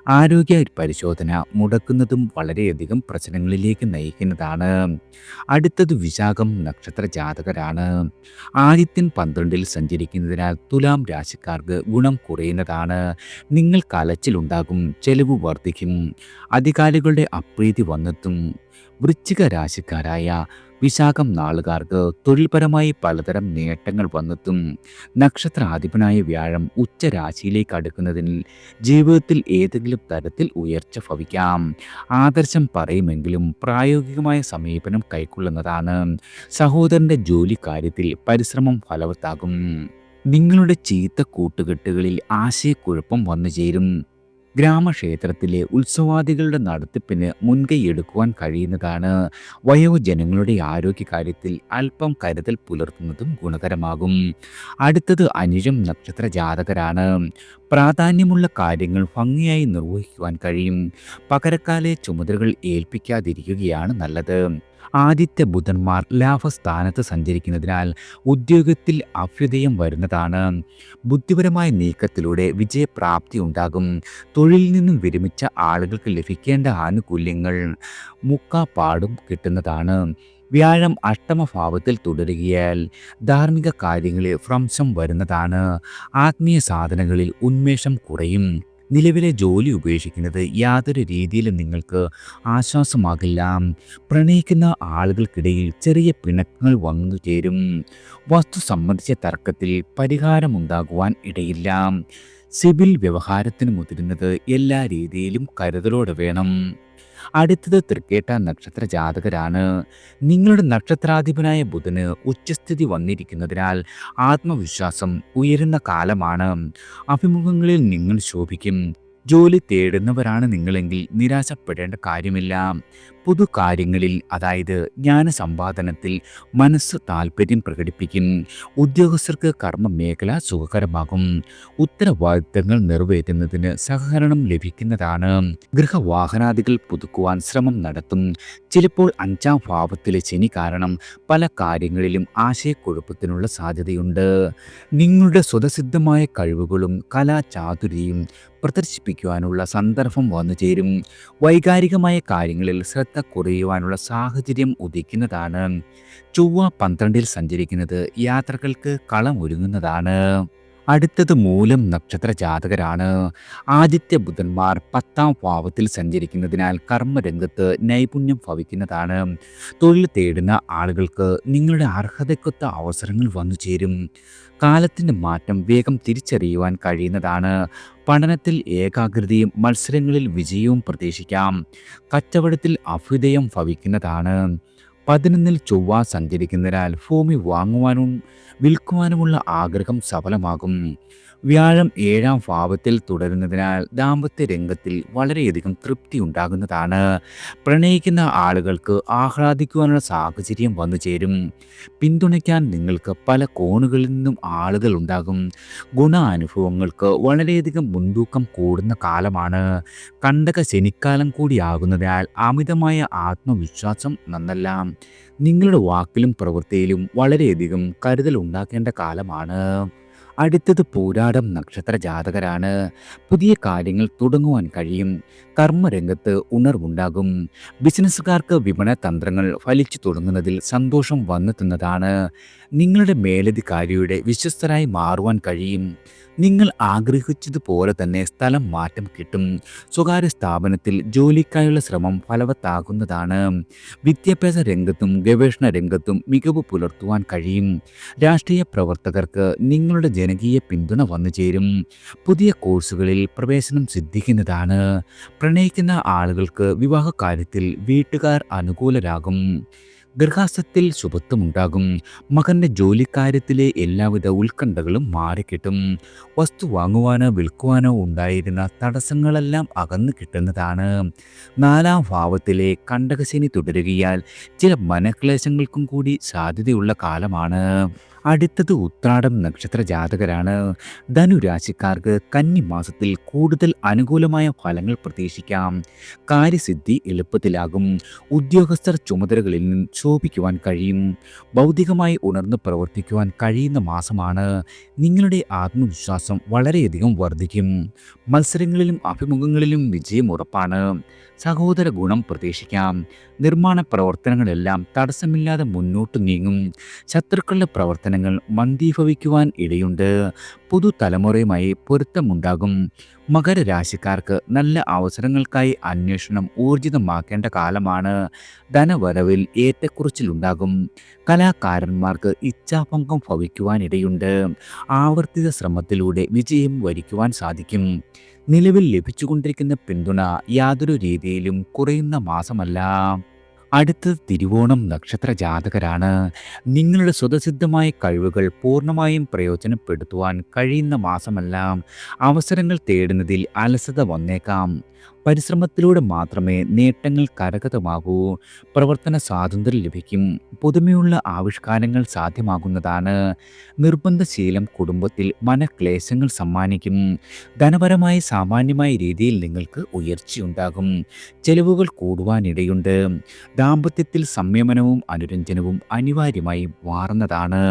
ആരോഗ്യ പരിശോധന മുടക്കുന്നതും വളരെയധികം പ്രശ്നങ്ങളിലേക്ക് നയിക്കുന്നതാണ്. അടുത്തത് വിശാഖം നക്ഷത്ര ജാതകരാണ്. ആദിത്യൻ 12-ൽ സഞ്ചരിക്കുന്നതിനാൽ തുലാം രാശിക്കാർക്ക് ഗുണം കുറയുന്നതാണ്. നിങ്ങൾക്ക് അലച്ചിലുണ്ടാകും. ചെലവ് വർദ്ധിക്കും. അധികാരികളുടെ അപ്രീതി വന്നെത്തും. വൃശ്ചിക രാശിക്കാരായ വിശാഖം നാളുകാർക്ക് തൊഴിൽപരമായി പലതരം നേട്ടങ്ങൾ വന്നെത്തും. നക്ഷത്രാധിപനായ വ്യാഴം ഉച്ചരാശിയിലേക്ക് അടുക്കുന്നതിൽ ജീവിതത്തിൽ ഏതെങ്കിലും തരത്തിൽ ഉയർച്ച ഭവിക്കാം. ആദർശം പറയുമെങ്കിലും പ്രായോഗികമായ സമീപനം കൈക്കൊള്ളുന്നതാണ്. സഹോദരൻ്റെ ജോലി കാര്യത്തിൽ പരിശ്രമം ഫലവത്താകും. നിങ്ങളുടെ ചീത്ത കൂട്ടുകെട്ടുകളിൽ ആശയക്കുഴപ്പം വന്നു ചേരും. ഗ്രാമക്ഷേത്രത്തിലെ ഉത്സവാദികളുടെ നടത്തിപ്പിന് മുൻകൈയെടുക്കുവാൻ കഴിയുന്നതാണ്. വയോജനങ്ങളുടെ ആരോഗ്യകാര്യത്തിൽ അല്പം കരുതൽ പുലർത്തുന്നതും ഗുണകരമാകും. അടുത്തത് അനിഴം നക്ഷത്ര ജാതകരാണ്. പ്രാധാന്യമുള്ള കാര്യങ്ങൾ ഭംഗിയായി നിർവഹിക്കുവാൻ കഴിയും. പകരക്കാലെ ചുമതലകൾ ഏൽപ്പിക്കാതിരിക്കുകയാണ് നല്ലത്. ആദിത്യ ബുധന്മാർ ലാഭസ്ഥാനത്ത് സഞ്ചരിക്കുന്നതിനാൽ ഉദ്യോഗത്തിൽ അഭ്യുദയം വരുന്നതാണ്. ബുദ്ധിപരമായ നീക്കത്തിലൂടെ വിജയപ്രാപ്തി ഉണ്ടാകും. തൊഴിലിൽ നിന്നും വിരമിച്ച ആളുകൾക്ക് ലഭിക്കേണ്ട ആനുകൂല്യങ്ങൾ മുക്കാപ്പാടും കിട്ടുന്നതാണ്. വ്യാഴം അഷ്ടമഭാവത്തിൽ തുടരുകയാൽ ധാർമ്മിക കാര്യങ്ങളിൽ ഭ്രംശം വരുന്നതാണ്. ആത്മീയ സാധനങ്ങളിൽ ഉന്മേഷം കുറയും. നിലവിലെ ജോലി ഉപേക്ഷിക്കുന്നത് യാതൊരു രീതിയിലും നിങ്ങൾക്ക് ആശ്വാസമാകില്ല. പ്രണയിക്കുന്ന ആളുകൾക്കിടയിൽ ചെറിയ പിണക്കങ്ങൾ വന്നു ചേരും. വസ്തു സംബന്ധിച്ച തർക്കത്തിൽ പരിഹാരമുണ്ടാകുവാൻ ഇടയില്ല. സിവിൽ വ്യവഹാരത്തിന് മുതിരുന്നത് എല്ലാ രീതിയിലും കരുതലോടെ വേണം. അടുത്തത് തൃക്കേട്ട നക്ഷത്ര ജാതകരാണ്. നിങ്ങളുടെ നക്ഷത്രാധിപനായ ബുധന് ഉച്ചസ്ഥിതി വന്നിരിക്കുന്നതിനാൽ ആത്മവിശ്വാസം ഉയരുന്ന കാലമാണ്. അഭിമുഖങ്ങളിൽ നിങ്ങൾ ശോഭിക്കും. ജോലി തേടുന്നവരാണ് നിങ്ങളെങ്കിൽ നിരാശപ്പെടേണ്ട കാര്യമില്ല. പൊതു കാര്യങ്ങളിൽ, അതായത് ജ്ഞാനസമ്പാദനത്തിൽ മനസ്സ് താൽപ്പര്യം പ്രകടിപ്പിക്കും. ഉദ്യോഗസ്ഥർക്ക് കർമ്മ മേഖല സുഖകരമാകും. ഉത്തരവാദിത്തങ്ങൾ നിറവേറ്റുന്നതിന് സഹകരണം ലഭിക്കുന്നതാണ്. ഗൃഹവാഹനാദികൾ പുതുക്കുവാൻ ശ്രമം നടത്തും. ചിലപ്പോൾ 5-ാം ഭാവത്തിലെ ശനി കാരണം പല കാര്യങ്ങളിലും ആശയക്കുഴപ്പത്തിനുള്ള സാധ്യതയുണ്ട്. നിങ്ങളുടെ സ്വതസിദ്ധമായ കഴിവുകളും കലാചാതുരിയും പ്രദർശിപ്പിക്കുവാനുള്ള സന്ദർഭം വന്നു ചേരും. വൈകാരികമായ കാര്യങ്ങളിൽ ശ്രദ്ധ കുറയുവാനുള്ള സാഹചര്യം ഉദിക്കുന്നതാണ്. ചൊവ്വ 12-ൽ സഞ്ചരിക്കുന്നത് യാത്രകൾക്ക് കളമൊരുങ്ങുന്നതാണ്. അടുത്തത് മൂലം നക്ഷത്ര ജാതകരാണ്. ആദിത്യ ബുധന്മാർ 10-ാം ഭാവത്തിൽ സഞ്ചരിക്കുന്നതിനാൽ കർമ്മരംഗത്ത് നൈപുണ്യം ഭവിക്കുന്നതാണ്. തൊഴിൽ തേടുന്ന ആളുകൾക്ക് നിങ്ങളുടെ അർഹതയ്ക്കൊത്ത അവസരങ്ങൾ വന്നു ചേരും. കാലത്തിൻ്റെ മാറ്റം വേഗം തിരിച്ചറിയുവാൻ കഴിയുന്നതാണ്. പഠനത്തിൽ ഏകാഗ്രതയും മത്സരങ്ങളിൽ വിജയവും പ്രതീക്ഷിക്കാം. കച്ചവടത്തിൽ അഭ്യുദയം ഭവിക്കുന്നതാണ്. 11-ൽ ചൊവ്വ സഞ്ചരിക്കുന്നതിനാൽ ഭൂമി വാങ്ങുവാനും വിൽക്കുവാനുമുള്ള ആഗ്രഹം സഫലമാകും. വ്യാഴം 7-ാം ഭാവത്തിൽ തുടരുന്നതിനാൽ ദാമ്പത്യ രംഗത്തിൽ വളരെയധികം തൃപ്തി ഉണ്ടാകുന്നതാണ്. പ്രണയിക്കുന്ന ആളുകൾക്ക് ആഹ്ലാദിക്കുവാനുള്ള സാഹചര്യം വന്നു ചേരും. പിന്തുണയ്ക്കാൻ നിങ്ങൾക്ക് പല കോണുകളിൽ നിന്നും ആളുകൾ ഉണ്ടാകും. ഗുണാനുഭവങ്ങൾക്ക് വളരെയധികം മുൻതൂക്കം കൂടുന്ന കാലമാണ്. കണ്ടക ശനിക്കാലം കൂടിയാകുന്നതിനാൽ അമിതമായ ആത്മവിശ്വാസം നന്നല്ല. നിങ്ങളുടെ വാക്കിലും പ്രവൃത്തിയിലും വളരെയധികം കരുതൽ ഉണ്ടാക്കേണ്ട കാലമാണ്. അടുത്തത് പൂരാടം നക്ഷത്ര ജാതകരാണ്. പുതിയ കാര്യങ്ങൾ തുടങ്ങുവാൻ കഴിയും. കർമ്മരംഗത്ത് ഉണർവുണ്ടാകും. ബിസിനസ്സുകാർക്ക് വിപണന തന്ത്രങ്ങൾ ഫലിച്ചു തുടങ്ങുന്നതിൽ സന്തോഷം വന്നെത്തുന്നതാണ്. നിങ്ങളുടെ മേലധികാരിയുടെ വിശ്വസ്തരായി മാറുവാൻ കഴിയും. നിങ്ങൾ ആഗ്രഹിച്ചതുപോലെ തന്നെ സ്ഥലം മാറ്റം കിട്ടും. സ്വകാര്യ സ്ഥാപനത്തിൽ ജോലിക്കായുള്ള ശ്രമം ഫലവത്താകുന്നതാണ്. വിദ്യാഭ്യാസ രംഗത്തും ഗവേഷണ രംഗത്തും മികവ് പുലർത്തുവാൻ കഴിയും. രാഷ്ട്രീയ പ്രവർത്തകർക്ക് നിങ്ങളുടെ ജനകീയ പിന്തുണ വന്നു ചേരും. പുതിയ കോഴ്സുകളിൽ പ്രവേശനം സിദ്ധിക്കുന്നതാണ്. പ്രണയിക്കുന്ന ആളുകൾക്ക് വിവാഹകാര്യത്തിൽ വീട്ടുകാർ അനുകൂലരാകും. ഗൃഹസ്ഥത്തിൽ ശുഭത്വമുണ്ടാകും. മകൻ്റെ ജോലിക്കാര്യത്തിലെ എല്ലാവിധ ഉത്കണ്ഠകളും മാറിക്കിട്ടും. വസ്തു വാങ്ങുവാനോ വിൽക്കുവാനോ ഉണ്ടായിരുന്ന തടസ്സങ്ങളെല്ലാം അകന്നു കിട്ടുന്നതാണ്. 4-ാം ഭാവത്തിലെ കണ്ടകശനി തുടരുകയാൽ ചില മനക്ലേശങ്ങൾക്കും കൂടി സാധ്യതയുള്ള കാലമാണ്. അടുത്തത് ഉത്രാടം നക്ഷത്ര ജാതകരാണ്. ധനുരാശിക്കാർക്ക് കന്നി മാസത്തിൽ കൂടുതൽ അനുകൂലമായ ഫലങ്ങൾ പ്രതീക്ഷിക്കാം. കാര്യസിദ്ധി എളുപ്പത്തിലാകും. ഉദ്യോഗസ്ഥർ ചുമതലകളിൽ നിന്ന് ശോഭിക്കുവാൻ കഴിയും. ഭൗതികമായി ഉണർന്ന് പ്രവർത്തിക്കുവാൻ കഴിയുന്ന മാസമാണ്. നിങ്ങളുടെ ആത്മവിശ്വാസം വളരെയധികം വർദ്ധിക്കും. മത്സരങ്ങളിലും അഭിമുഖങ്ങളിലും വിജയം ഉറപ്പാണ്. സഹോദര ഗുണം പ്രതീക്ഷിക്കാം. നിർമ്മാണ പ്രവർത്തനങ്ങളെല്ലാം തടസ്സമില്ലാതെ മുന്നോട്ട് നീങ്ങും. ശത്രുക്കളുടെ പ്രവർത്തനങ്ങൾ മന്ദീഭവിക്കുവാൻ ഇടയുണ്ട്. പുതുതലമുറയുമായി പൊരുത്തമുണ്ടാകും. മകരരാശിക്കാർക്ക് നല്ല അവസരങ്ങൾക്കായി അന്വേഷണം ഊർജിതമാക്കേണ്ട കാലമാണ്. ധനവരവിൽ ഏറ്റക്കുറച്ചിലുണ്ടാകും. കലാകാരന്മാർക്ക് ഇച്ഛാഭംഗം ഭവിക്കുവാനിടയുണ്ട്. ആവർത്തിത ശ്രമത്തിലൂടെ വിജയം വരിക്കുവാൻ സാധിക്കും. നിലവിൽ ലഭിച്ചുകൊണ്ടിരിക്കുന്ന പിന്തുണ യാതൊരു രീതിയിലും കുറയുന്ന മാസമല്ല. അടുത്തത് തിരുവോണം നക്ഷത്ര ജാതകരാണ്. നിങ്ങളുടെ സ്വതസിദ്ധമായ കഴിവുകൾ പൂർണ്ണമായും പ്രയോജനപ്പെടുത്തുവാൻ കഴിയുന്ന മാസമല്ല. അവസരങ്ങൾ തേടുന്നതിൽ അലസത വന്നേക്കാം. പരിശ്രമത്തിലൂടെ മാത്രമേ നേട്ടങ്ങൾ കരഗതമാകൂ. പ്രവർത്തന സ്വാതന്ത്ര്യം ലഭിക്കും. പുതുമയുള്ള ആവിഷ്കാരങ്ങൾ സാധ്യമാകുന്നതാണ്. നിർബന്ധശീലം കുടുംബത്തിൽ മനക്ലേശങ്ങൾ സമ്മാനിക്കും. ധനപരമായി സാമാന്യമായ രീതിയിൽ നിങ്ങൾക്ക് ഉയർച്ചയുണ്ടാകും. ചെലവുകൾ കൂടുവാനിടയുണ്ട്. ദാമ്പത്യത്തിൽ സംയമനവും അനുരഞ്ജനവും അനിവാര്യമായി മാറുന്നതാണ്.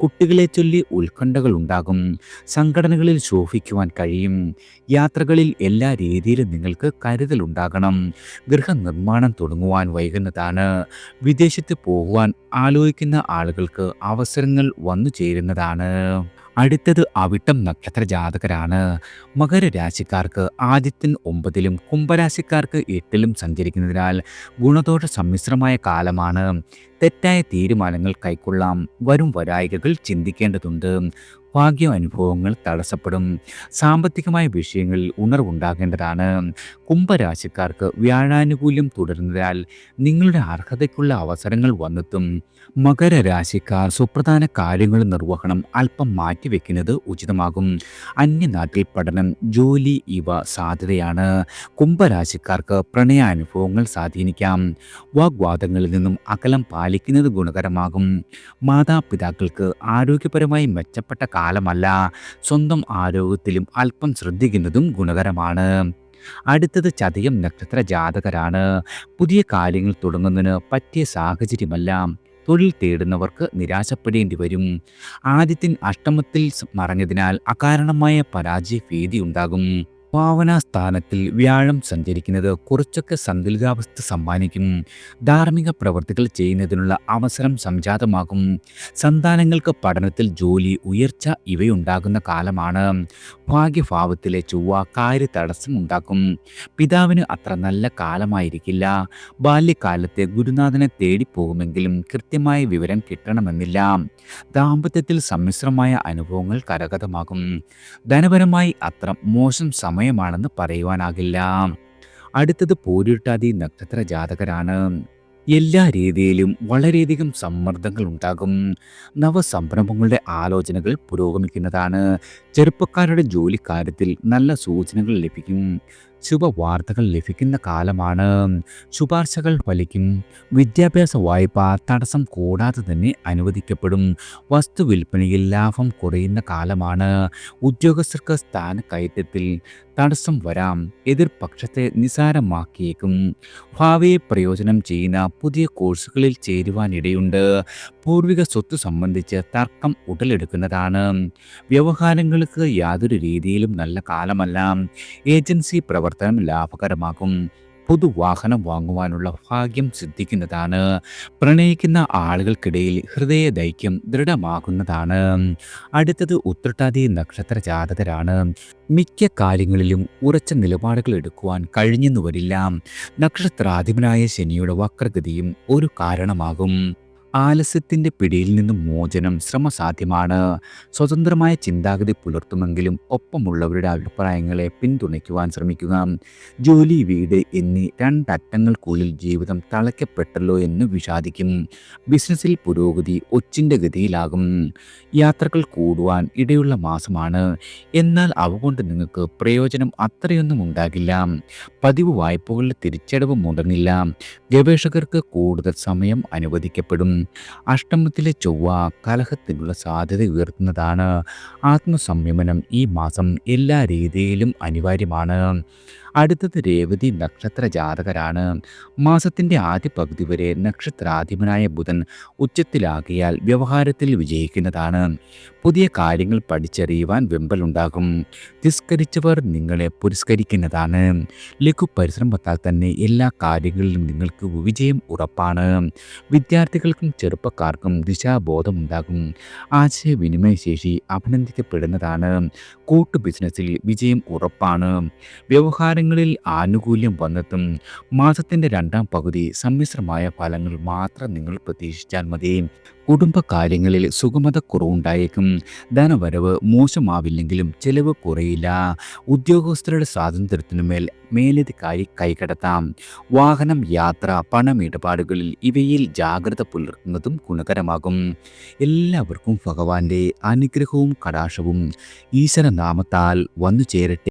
കുട്ടികളെ ചൊല്ലി ഉത്കണ്ഠകൾ ഉണ്ടാകും. സംഘടനകളിൽ ശോഭിക്കുവാൻ കഴിയും. യാത്രകളിൽ എല്ലാ രീതിയിലും നിങ്ങൾക്ക് കരുതലുണ്ടാകണം. ഗൃഹനിർമ്മാണം തുടങ്ങുവാൻ വൈകുന്നതാണ്. വിദേശത്ത് പോകുവാൻ ആലോചിക്കുന്ന ആളുകൾക്ക് അവസരങ്ങൾ വന്നു ചേരുന്നതാണ്. അടുത്തത് അവിട്ടം നക്ഷത്ര ജാതകരാണ്. മകരരാശിക്കാർക്ക് ആദിത്യൻ 9-ലും കുംഭരാശിക്കാർക്ക് 8-ലും സഞ്ചരിക്കുന്നതിനാൽ ഗുണദോഷ സമ്മിശ്രമായ കാലമാണ്. തെറ്റായ തീരുമാനങ്ങൾ കൈക്കൊള്ളാം. വരും വരായികകൾ ചിന്തിക്കേണ്ടതുണ്ട്. ഭാഗ്യ അനുഭവങ്ങൾ തടസ്സപ്പെടും. സാമ്പത്തികമായ വിഷയങ്ങളിൽ ഉണർവുണ്ടാകേണ്ടതാണ്. കുംഭരാശിക്കാർക്ക് വ്യാഴാനുകൂല്യം തുടരുന്നതിനാൽ നിങ്ങളുടെ അർഹതയ്ക്കുള്ള അവസരങ്ങൾ വന്നെത്തും. മകരരാശിക്കാർ സുപ്രധാന കാര്യങ്ങൾ നിർവഹണം അല്പം മാറ്റി മാറ്റിവെക്കുന്നത് ഉചിതമാകും. അന്യനാട്ടിൽ പഠനം, ജോലി ഇവ സാധ്യതയാണ്. കുംഭരാശിക്കാർക്ക് പ്രണയാനുഭവങ്ങൾ സ്വാധീനിക്കാം. വാഗ്വാദങ്ങളിൽ നിന്നും അകലം പാലിക്കുന്നത് ഗുണകരമാകും. മാതാപിതാക്കൾക്ക് ആരോഗ്യപരമായി മെച്ചപ്പെട്ട കാലമല്ല. സ്വന്തം ആരോഗ്യത്തിലും അല്പം ശ്രദ്ധിക്കുന്നതും ഗുണകരമാണ്. അടുത്തത് ചതയം നക്ഷത്ര ജാതകരാണ്. പുതിയ കാര്യങ്ങൾ തുടങ്ങുന്നതിന് പറ്റിയ സാഹചര്യമല്ല. തൊഴിൽ തേടുന്നവർക്ക് നിരാശപ്പെടേണ്ടി വരും. ആദിത്യൻ അഷ്ടമത്തിൽ മറഞ്ഞതിനാൽ അകാരണമായ പരാജയ ഭീതി ഉണ്ടാകും. ഭാവനാ സ്ഥാനത്തിൽ വ്യാഴം സഞ്ചരിക്കുന്നത് കുറച്ചൊക്കെ സന്തുലിതാവസ്ഥ സമ്മാനിക്കും. ധാർമ്മിക പ്രവൃത്തികൾ ചെയ്യുന്നതിനുള്ള അവസരം സംജാതമാകും. സന്താനങ്ങൾക്ക് പഠനത്തിൽ ജോലി, ഉയർച്ച ഇവയുണ്ടാകുന്ന കാലമാണ്. ഭാഗ്യഭാവത്തിലെ ചൊവ്വ കാര്യ തടസ്സം ഉണ്ടാക്കും. പിതാവിന് അത്ര നല്ല കാലമായിരിക്കില്ല. ബാല്യകാലത്തെ ഗുരുനാഥനെ തേടിപ്പോകുമെങ്കിലും കൃത്യമായ വിവരം കിട്ടണമെന്നില്ല. ദാമ്പത്യത്തിൽ സമ്മിശ്രമായ അനുഭവങ്ങൾ കരഗതമാകും. ധനപരമായി അത്ര മോശം സമയമാണെന്ന് പറയുവാനാകില്ല. അടുത്തത് പൂരുരുട്ടാതി നക്ഷത്ര ജാതകരാണ്. എല്ലാ രീതിയിലും വളരെയധികം സമ്മർദ്ദങ്ങൾ ഉണ്ടാകും. നവസംരംഭങ്ങളുടെ ആലോചനകൾ പുരോഗമിക്കുന്നതാണ്. ചെറുപ്പക്കാരുടെ ജോലിക്കാര്യത്തിൽ നല്ല സൂചനകൾ ലഭിക്കും. ശുഭവാർത്തകൾ ലഭിക്കുന്ന കാലമാണ്. ശുപാർശകൾ ഫലിക്കും. വിദ്യാഭ്യാസ വായ്പ തടസ്സം കൂടാതെ തന്നെ അനുവദിക്കപ്പെടും. വസ്തുവിൽപ്പനയിൽ ലാഭം കുറയുന്ന കാലമാണ്. ഉദ്യോഗസ്ഥർക്ക് സ്ഥാനക്കയറ്റത്തിൽ തടസ്സം വരാം. എതിർപക്ഷത്തെ നിസാരമാക്കിയേക്കും. ഭാവിയെ പ്രയോജനം ചെയ്യുന്ന പുതിയ കോഴ്സുകളിൽ ചേരുവാനിടയുണ്ട്. പൂർവിക സ്വത്ത് സംബന്ധിച്ച് തർക്കം ഉടലെടുക്കുന്നതാണ്. വ്യവഹാരങ്ങൾക്ക് യാതൊരു രീതിയിലും നല്ല കാലമല്ല. ഏജൻസി പ്രവർത്തനം ലാഭകരമാകും. പുതുവാഹനം വാങ്ങുവാനുള്ള ഭാഗ്യം സിദ്ധിക്കുന്നതാണ്. പ്രണയിക്കുന്ന ആളുകൾക്കിടയിൽ ഹൃദയദൈക്യം ദൃഢമാകുന്നതാണ്. അടുത്തത് ഉത്രട്ടാതി നക്ഷത്ര ജാതകരാണ്. മിക്ക കാര്യങ്ങളിലും ഉറച്ച നിലപാടുകൾ എടുക്കുവാൻ കഴിഞ്ഞെന്നു വരില്ല. നക്ഷത്രാധിപനായ ശനിയുടെ വക്രഗതിയും ഒരു കാരണമാകും. ആലസ്യത്തിൻ്റെ പിടിയിൽ നിന്നും മോചനം ശ്രമസാധ്യമാണ്. സ്വതന്ത്രമായ ചിന്താഗതി പുലർത്തുമെങ്കിലും ഒപ്പമുള്ളവരുടെ അഭിപ്രായങ്ങളെ പിന്തുണയ്ക്കുവാൻ ശ്രമിക്കുക. ജോലി, വീട് എന്നീ രണ്ടറ്റങ്ങൾക്കുള്ളിൽ ജീവിതം തളയ്ക്കപ്പെട്ടല്ലോ എന്ന് വിഷാദിക്കും. ബിസിനസ്സിൽ പുരോഗതി ഒച്ചിൻ്റെ ഗതിയിലാകും. യാത്രകൾ കൂടുവാൻ ഇടയുള്ള മാസമാണ്. എന്നാൽ അവ കൊണ്ട് നിങ്ങൾക്ക് പ്രയോജനം അത്രയൊന്നും ഉണ്ടാകില്ല. പതിവ് വായ്പകളുടെ തിരിച്ചടവ് മുടങ്ങില്ല. ഗവേഷകർക്ക് കൂടുതൽ സമയം അനുവദിക്കപ്പെടും. അഷ്ടമത്തിലെ ചൊവ്വ കലഹത്തിനുള്ള സാധ്യത ഉയർത്തുന്നതാണ്. ആത്മസംയമനം ഈ മാസം എല്ലാ രീതിയിലും അനിവാര്യമാണ്. അടുത്തത് രേവതി നക്ഷത്ര ജാതകരാണ്. മാസത്തിൻ്റെ ആദ്യ പകുതി വരെ നക്ഷത്രാധിപനായ ബുധൻ ഉച്ചത്തിലാകിയാൽ വ്യവഹാരത്തിൽ വിജയിക്കുന്നതാണ്. പുതിയ കാര്യങ്ങൾ പഠിച്ചറിയുവാൻ വെമ്പലുണ്ടാകും. തിരസ്കരിച്ചവർ നിങ്ങളെ പുരസ്കരിക്കുന്നതാണ്. ലഘു പരിശ്രമത്താൽ തന്നെ എല്ലാ കാര്യങ്ങളിലും നിങ്ങൾക്ക് വിജയം ഉറപ്പാണ്. വിദ്യാർത്ഥികൾക്കും ചെറുപ്പക്കാർക്കും ദിശാബോധമുണ്ടാകും. ആശയവിനിമയ ശേഷി അഭിനന്ദിക്കപ്പെടുന്നതാണ്. കൂട്ടു ബിസിനസ്സിൽ വിജയം ഉറപ്പാണ്. വ്യവഹാരങ്ങളിൽ ആനുകൂല്യം വന്നെത്തും. മാസത്തിൻ്റെ രണ്ടാം പകുതി സമ്മിശ്രമായ ഫലങ്ങൾ മാത്രം നിങ്ങൾ പ്രതീക്ഷിച്ചാൽ മതി. കുടുംബകാര്യങ്ങളിൽ സുഗമതക്കുറവുണ്ടായേക്കും. ധനവരവ് മോശമാവില്ലെങ്കിലും ചെലവ് കുറയില്ല. ഉദ്യോഗസ്ഥരുടെ സ്വാതന്ത്ര്യത്തിനുമേൽ മേലധികാരി കൈകടത്താം. വാഹനം, യാത്ര, പണമിടപാടുകളിൽ ഇവയിൽ ജാഗ്രത പുലർത്തുന്നതും ഗുണകരമാകും. എല്ലാവർക്കും ഭഗവാന്റെ അനുഗ്രഹവും കടാക്ഷവും ഈശ്വരനാമത്താൽ വന്നു ചേരട്ടെ.